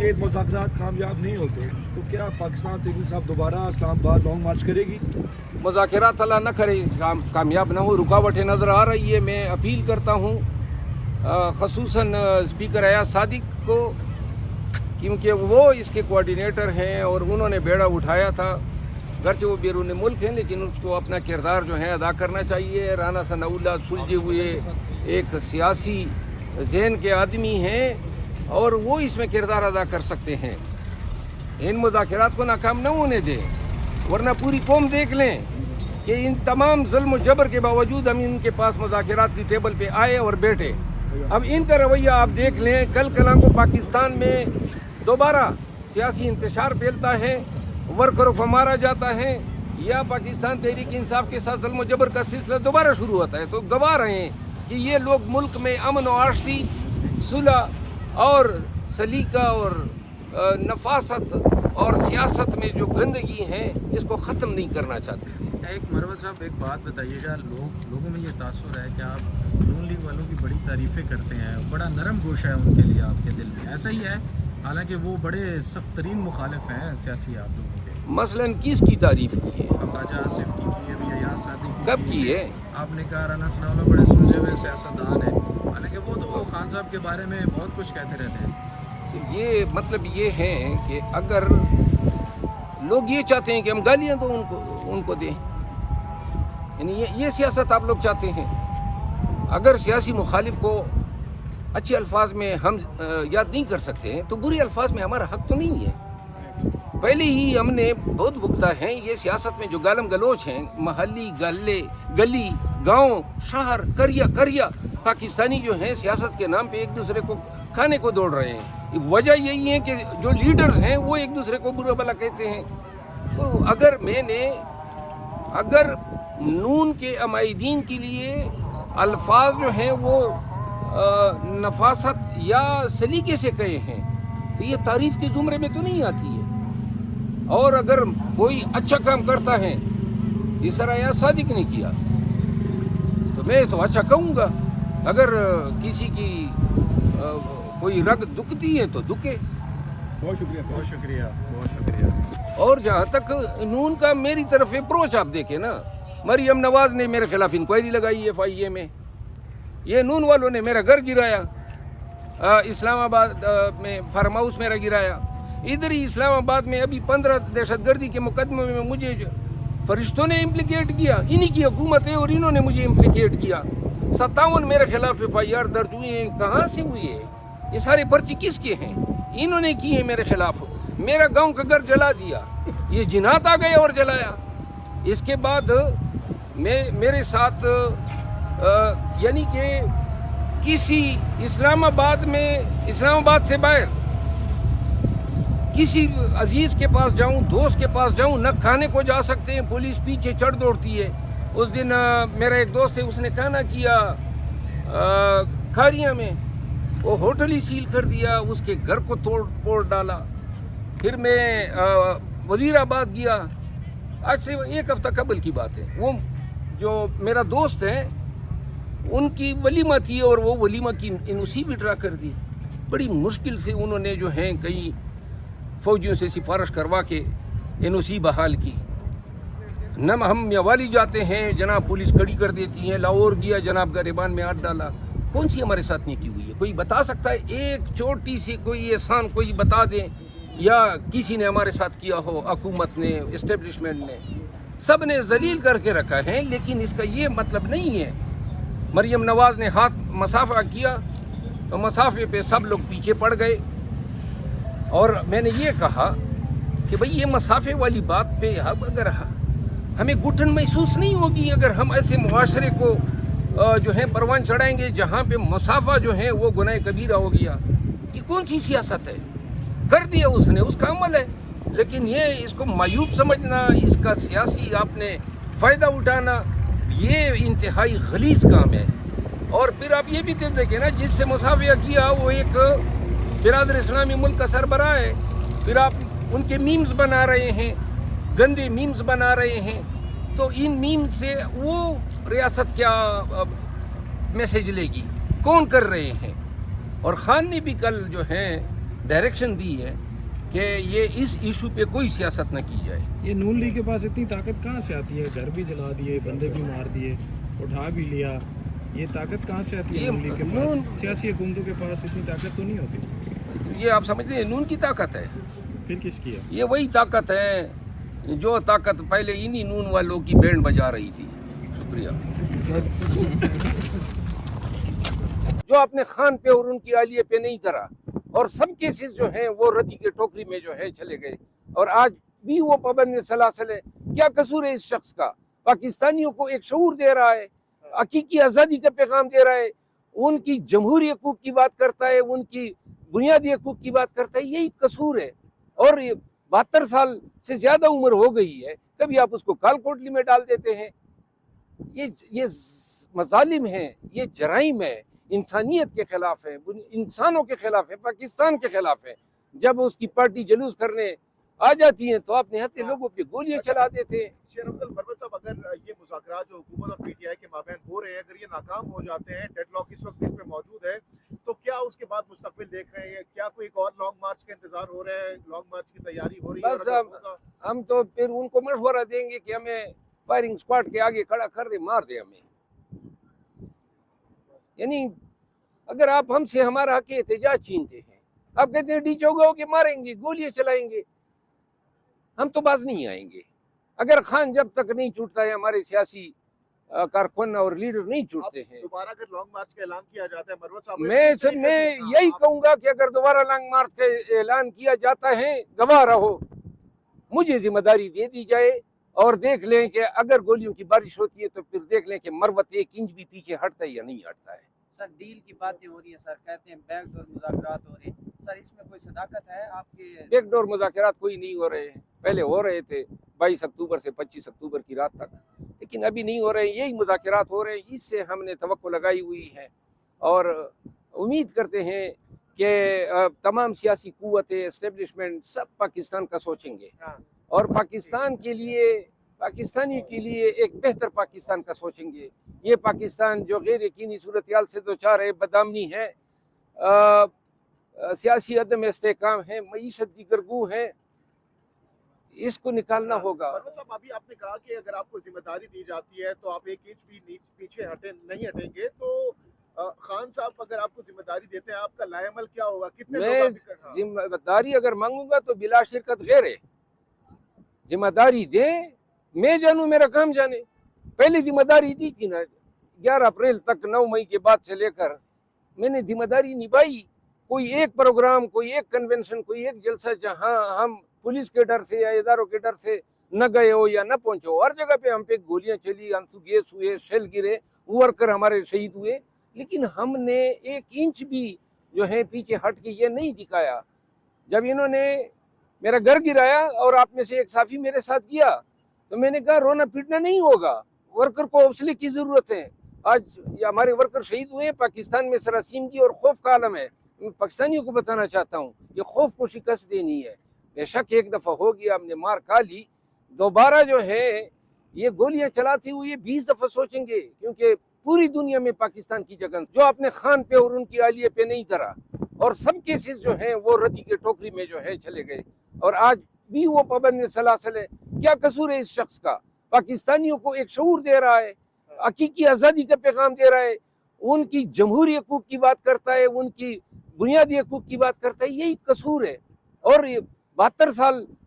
یہ مذاکرات کامیاب نہیں ہوتے تو کیا پاکستان تحریک صاحب دوبارہ اسلام آباد لانگ مارچ کرے گی؟ مذاکرات اللہ نہ کرے کامیاب نہ ہو، رکاوٹیں نظر آ رہی ہے. میں اپیل کرتا ہوں خصوصاً اسپیکر ایاز صادق کو، کیونکہ وہ اس کے کوآرڈینیٹر ہیں اور انہوں نے بیڑا اٹھایا تھا. گرچہ وہ بیرون ملک ہیں لیکن اس کو اپنا کردار جو ہے ادا کرنا چاہیے. رانا ثناء اللہ سلجھے ہوئے ایک سیاسی ذہن کے آدمی ہیں اور وہ اس میں کردار ادا کر سکتے ہیں. ان مذاکرات کو ناکام نہ ہونے دیں، ورنہ پوری قوم دیکھ لیں کہ ان تمام ظلم و جبر کے باوجود ہم ان کے پاس مذاکرات کی ٹیبل پہ آئے اور بیٹھے. اب ان کا رویہ آپ دیکھ لیں، کل کلاں کو پاکستان میں دوبارہ سیاسی انتشار پھیلتا ہے، ورکروں کو مارا جاتا ہے، یا پاکستان تحریک انصاف کے ساتھ ظلم و جبر کا سلسلہ دوبارہ شروع ہوتا ہے، تو گواہ رہے ہیں کہ یہ لوگ ملک میں امن و آشتی، صلح اور سلیقہ اور نفاست اور سیاست میں جو گندگی ہے اس کو ختم نہیں کرنا چاہتے. ایک مروت صاحب ایک بات بتائیے گا، لوگوں میں یہ تاثر ہے کہ آپ نون لیگ والوں کی بڑی تعریفیں کرتے ہیں، بڑا نرم گوشہ ہے ان کے لیے آپ کے دل میں، ایسا ہی ہے؟ حالانکہ وہ بڑے سخت ترین مخالف ہیں سیاسی آپ لوگوں کے. مثلاً کس کی تعریف کی ہے؟ خواجہ آصف کی ابھی ایاز صادق کب کی ہے؟ آپ نے کہا رانا ثناء اللہ بڑے سلجھے ہوئے سیاستدان ہیں، حالانکہ وہ تو خان صاحب کے بارے میں بہت کچھ کہتے رہتے ہیں. یہ مطلب یہ ہے کہ اگر لوگ یہ چاہتے ہیں کہ ہم گالیاں تو ان کو دیں، یعنی یہ سیاست آپ لوگ چاہتے ہیں. اگر سیاسی مخالف کو اچھے الفاظ میں ہم یاد نہیں کر سکتے ہیں تو برے الفاظ میں ہمارا حق تو نہیں ہے. پہلے ہی ہم نے بہت بھگتا ہے یہ سیاست میں جو گالم گلوچ ہیں، محلی گلی گاؤں شہر کریا پاکستانی جو ہیں سیاست کے نام پہ ایک دوسرے کو کھانے کو دوڑ رہے ہیں. وجہ یہی ہے کہ جو لیڈرز ہیں وہ ایک دوسرے کو برا بھلا کہتے ہیں. تو اگر نون کے عمائدین کے لیے الفاظ جو ہیں وہ نفاست یا سلیقے سے کہے ہیں تو یہ تعریف کے زمرے میں تو نہیں آتی ہے. اور اگر کوئی اچھا کام کرتا ہے اس طرح ایاز صادق نے کیا تو میں تو اچھا کہوں گا. اگر کسی کی کوئی رگ دکھتی ہے تو دکھے. بہت شکریہ. بہت شکریہ، بہت شکریہ. اور جہاں تک نون کا میری طرف اپروچ آپ دیکھیں نا، مریم نواز نے میرے خلاف انکوائری لگائی FIA میں، یہ نون والوں نے میرا گھر گرایا، اسلام آباد میں فارم ہاؤس میرا گرایا. ادھر ہی اسلام آباد میں ابھی 15 دہشت گردی کے مقدمے میں مجھے فرشتوں نے امپلیکیٹ کیا، انہی کی حکومت ہے اور انہوں نے مجھے امپلیکیٹ کیا. 57 میرے خلاف FIR درج ہوئی ہیں. کہاں سے ہوئی ہے؟ یہ سارے پرچے کس کے ہیں؟ انہوں نے کی ہیں میرے خلاف. میرا گاؤں کا گھر جلا دیا، یہ جنات آ گئے اور جلایا. اس کے بعد میرے ساتھ یعنی کہ کسی اسلام آباد سے باہر کسی عزیز کے پاس جاؤں، دوست کے پاس جاؤں، نہ کھانے کو جا سکتے ہیں، پولیس پیچھے چڑھ دوڑتی ہے. اس دن میرا ایک دوست ہے، اس نے کھانا کیا کھاریاں میں، وہ ہوٹل ہی سیل کر دیا، اس کے گھر کو توڑ پھوڑ ڈالا. پھر میں وزیر آباد گیا، آج سے 1 ہفتہ قبل کی بات ہے. وہ جو میرا دوست ہے ان کی ولیمہ تھی اور وہ ولیمہ کی NOC بھی ڈرا کر دی. بڑی مشکل سے انہوں نے جو ہیں کئی فوجیوں سے سفارش کروا کے NOC بحال کی. ہم میاوالی جاتے ہیں، جناب پولیس کھڑی کر دیتی ہیں. لاہور گیا، جناب گریبان میں ہاتھ ڈالا. کون سی ہمارے ساتھ نہیں کی ہوئی ہے؟ کوئی بتا سکتا ہے؟ ایک چھوٹی سی کوئی احسان کوئی بتا دیں یا کسی نے ہمارے ساتھ کیا ہو؟ حکومت نے، اسٹیبلشمنٹ نے، سب نے ذلیل کر کے رکھا ہے. لیکن اس کا یہ مطلب نہیں ہے. مریم نواز نے ہاتھ مسافہ کیا تو مسافے پہ سب لوگ پیچھے پڑ گئے. اور میں نے یہ کہا کہ بھئی یہ مسافے والی بات پہ اگر ہمیں گھٹن محسوس نہیں ہوگی اگر ہم ایسے معاشرے کو جو ہے پروان چڑھائیں گے جہاں پہ مسافہ جو ہے وہ گناہ کبیرہ ہو گیا. یہ کون سی سیاست ہے؟ کر دیا اس نے، اس کا عمل ہے. لیکن یہ اس کو معیوب سمجھنا، اس کا سیاسی آپ نے فائدہ اٹھانا، یہ انتہائی غلیظ کام ہے. اور پھر آپ یہ بھی دیکھیں نا، جس سے مسافیہ کیا وہ ایک برادر اسلامی ملک کا سربراہ ہے. پھر آپ ان کے میمز بنا رہے ہیں، گندے میمز بنا رہے ہیں. تو ان میمز سے وہ ریاست کیا میسیج لے گی؟ کون کر رہے ہیں؟ اور خان نے بھی کل جو ہے ڈائریکشن دی ہے کہ یہ اس ایشو پہ کوئی سیاست نہ کی جائے. یہ نون لیگ کے پاس اتنی طاقت کہاں سے آتی ہے؟ گھر بھی جلا دیے، بندے بھی مار دیے، اٹھا بھی لیا، یہ طاقت کہاں سے آتی ہے نون لیگ کے پاس؟ سیاسی حکومتوں کے پاس اتنی طاقت تو نہیں ہوتی. یہ آپ سمجھتے ہیں نون کی طاقت ہے؟ پھر کس کی ہے؟ یہ وہی طاقت ہے جو طاقت پہلے انہی نون والوں کی بینڈ بجا رہی تھی. شکریہ. جو اپنے خان پہ اور ان کی آلیے پہ نہیں کرا، اور سب کیسز جو ہیں وہ ردی کے ٹوکری میں جو ہے چلے گئے، اور آج بھی وہ پابند سلاسل ہے. کیا قصور ہے اس شخص کا؟ پاکستانیوں کو ایک شعور دے رہا ہے، حقیقی آزادی کا پیغام دے رہا ہے، ان کی جمہوری حقوق کی بات کرتا ہے، ان کی بنیادی حقوق کی بات کرتا ہے. یہی قصور ہے. اور 72 سال سے زیادہ عمر ہو گئی ہے، کبھی آپ اس کو کال کوٹلی میں ڈال دیتے ہیں. یہ مظالم ہیں، یہ جرائم ہے، انسانیت کے خلاف ہے، انسانوں کے خلاف ہے، پاکستان کے خلاف ہے. جب اس کی پارٹی جلوس کرنے آ جاتی ہیں تو آپ نہتے لوگوں پہ گولیاں چلا دیتے ہیں. شیر افضل مروت صاحب، اگر یہ مذاکرات جو حکومت اور پی ٹی آئی کے مابین ہو رہے ہیں، اگر یہ ناکام ہو جاتے ہیں، ڈیڈ لاک اس وقت اس پہ موجود ہے، تو کیا اس کے بعد مستقبل دیکھ رہے ہیں؟ کیا کوئی ایک اور لانگ مارچ کا انتظار ہو رہا ہے؟ لانگ مارچ کی تیاری ہو رہی ہے؟ بس ہم تو پھر ان کو مشورہ دیں گے کہ ہمیں فائرنگ اسکواڈ کے آگے کھڑا کر دے، مار دے ہمیں. یعنی اگر آپ ہم سے ہمارا حق احتجاج چھینتے ہیں، آپ کہتے ہیں ڈی چوگاؤ کے ماریں گے، گولیاں چلائیں گے، ہم تو باز نہیں آئیں گے. اگر خان جب تک نہیں چھوٹتا ہے، ہمارے سیاسی کارکن اور لیڈر نہیں چھوٹتے ہیں. دوبارہ اگر لانگ مارچ کا اعلان کیا جاتا ہے مروت صاحب، میں یہی کہوں گا کہ اگر دوبارہ لانگ مارچ کا اعلان کیا جاتا ہے، گواہ رہو، مجھے ذمہ داری دے دی جائے، اور دیکھ لیں کہ اگر گولیوں کی بارش ہوتی ہے تو پھر دیکھ لیں کہ مروت 1 انچ بھی پیچھے ہٹتا ہے یا نہیں ہٹتا ہے. سر ڈیل کی باتیں ہو رہی ہیں، سر کہتے ہیں بیک ڈور مذاکرات ہو رہے ہیں، سر اس میں کوئی صداقت ہے آپ کے؟ بیک ڈور مذاکرات کوئی نہیں ہو رہے ہیں. پہلے ہو رہے تھے 22 اکتوبر سے 25 اکتوبر کی رات تک، لیکن ابھی نہیں ہو رہے ہیں. یہی مذاکرات ہو رہے ہیں، اس سے ہم نے توقع لگائی ہوئی ہے، اور امید کرتے ہیں کہ تمام سیاسی قوتیں، اسٹیبلشمنٹ سب پاکستان کا سوچیں گے، اور پاکستان کے لیے، پاکستانی کے لیے ایک بہتر پاکستان کا سوچیں گے. یہ پاکستان جو غیر یقینی صورتحال سے دوچار ہے، بدامنی ہے، سیاسی عدم استحکام ہے، معیشت دیگرگو ہے، اس کو نکالنا ہوگا. مروت صاحب، ابھی آپ نے کہا کہ اگر آپ کو ذمہ داری دی جاتی ہے تو آپ 1 انچ بھی پیچھے نہیں ہٹیں گے، تو خان صاحب اگر آپ کو ذمہ داری دیتے ہیں، آپ کا لائے عمل کیا ہوگا؟ کتنے میں ذمہ داری اگر مانگوں گا تو بلا شرکت غیر ہے. ذمہ داری دے، میں جانوں، میرا کام جانے. پہلی ذمہ داری دی تھی نا 11 اپریل تک، 9 مئی کے بعد سے لے کر میں نے ذمہ داری نبھائی. کوئی ایک پروگرام، کوئی ایک کنونشن، کوئی ایک جلسہ جہاں ہم پولیس کے ڈر سے یا اداروں کے ڈر سے نہ گئے ہو یا نہ پہنچے ہو، ہر جگہ پہ ہم پہ گولیاں چلی، آنسو گیس ہوئے، شیل گرے، ورکر ہمارے شہید ہوئے، لیکن ہم نے 1 انچ بھی جو ہے پیچھے ہٹ کے یہ نہیں دکھایا. جب انہوں نے میرا گھر گرایا اور آپ میں سے ایک صحافی میرے ساتھ گیا تو میں نے کہا رونا پیٹنا نہیں ہوگا، ورکر کو حوصلے کی ضرورت ہے. آج یہ ہمارے ورکر شہید ہوئے ہیں، پاکستان میں سراسیم کی اور خوف کا عالم ہے. میں پاکستانیوں کو بتانا چاہتا ہوں یہ خوف کو شکست دینی ہے. بے شک ایک دفعہ ہو گیا، ہم نے مار کھا لی، دوبارہ جو ہے یہ گولیاں چلاتے ہوئے 20 دفعہ سوچیں گے، کیونکہ پوری دنیا میں پاکستان کی جگہ جو اپنے خان پہ اور ان کی آلیے پہ نہیں کرا، اور سب کیسز جو ہیں وہ ردی کے ٹوکری میں جو ہے چلے گئے، اور آج بھی وہ پابند سلاسل ہے. کیا قصور ہے اس شخص کا؟ پاکستانیوں کو ایک شعور دے رہا ہے، حقیقی آزادی کا پیغام دے رہا ہے، ان کی جمہوری حقوق کی بات کرتا ہے، ان کی بنیادی حقوق کی بات کرتا ہے. یہی قصور ہے. اور 72 سال